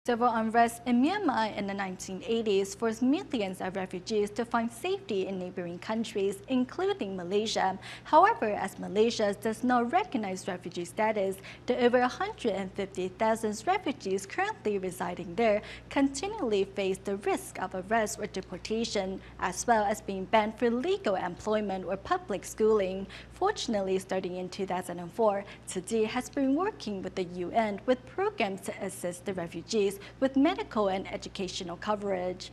Civil unrest in Myanmar in the 1980s forced millions of refugees to find safety in neighboring countries, including Malaysia. However, as Malaysia does not recognize refugee status, the over 150,000 refugees currently residing there continually face the risk of arrest or deportation, as well as being banned for legal employment or public schooling. Fortunately, starting in 2004, Tzu Chi has been working with the UN with programs to assist the refugees with medical and educational coverage.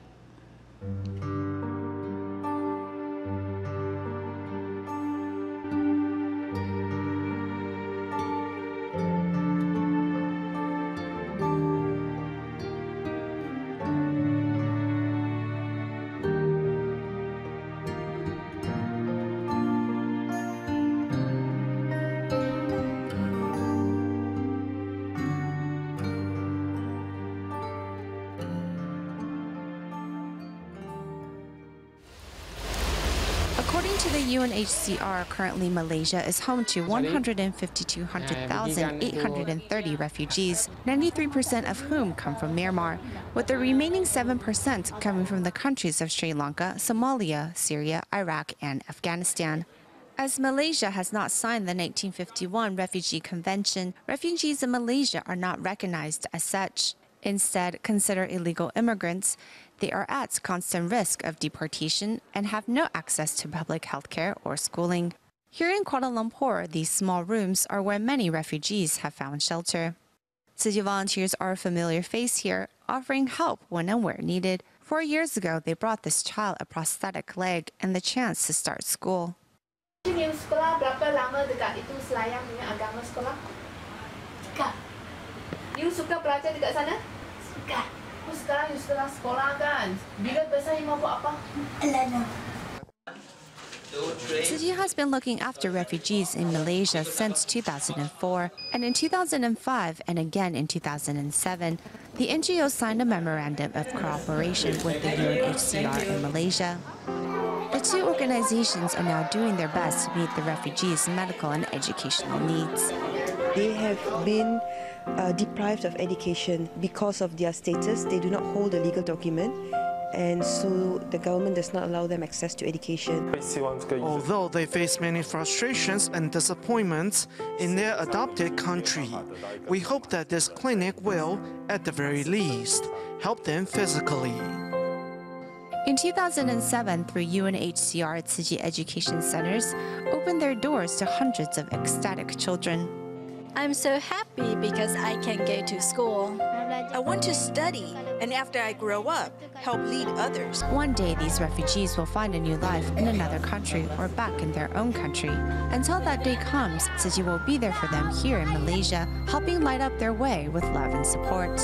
According to the UNHCR, currently Malaysia is home to 150,830 refugees, 93% of whom come from Myanmar, with the remaining 7% coming from the countries of Sri Lanka, Somalia, Syria, Iraq, and Afghanistan. As Malaysia has not signed the 1951 Refugee Convention, refugees in Malaysia are not recognized as such. Instead, considered illegal immigrants, they are at constant risk of deportation and have no access to public health care or schooling. Here in Kuala Lumpur, these small rooms are where many refugees have found shelter. Tzu Chi volunteers are a familiar face here, offering help when and where needed. 4 years ago, they brought this child a prosthetic leg and the chance to start school. Sekolah berapa lama dekat itu selayang dengan agama sekolah? Suka. You suka belajar dekat sana? Suka. Sekarang you sekolah kan? Bila besar you mau buat apa? Elena. Tzu Chi has been looking after refugees in Malaysia since 2004, and in 2005 and again in 2007, the NGO signed a memorandum of cooperation with the UNHCR in Malaysia. The two organizations are now doing their best to meet the refugees' medical and educational needs. They have been deprived of education because of their status. They do not hold a legal document, and so the government does not allow them access to education. Although they face many frustrations and disappointments in their adopted country, we hope that this clinic will, at the very least, help them physically. In 2007, through UNHCR, Tzu Chi education centers opened their doors to hundreds of ecstatic children. I'm so happy because I can go to school. I want to study, and after I grow up, help lead others. One day, these refugees will find a new life in another country or back in their own country. Until that day comes, Tzu Chi will be there for them here in Malaysia, helping light up their way with love and support.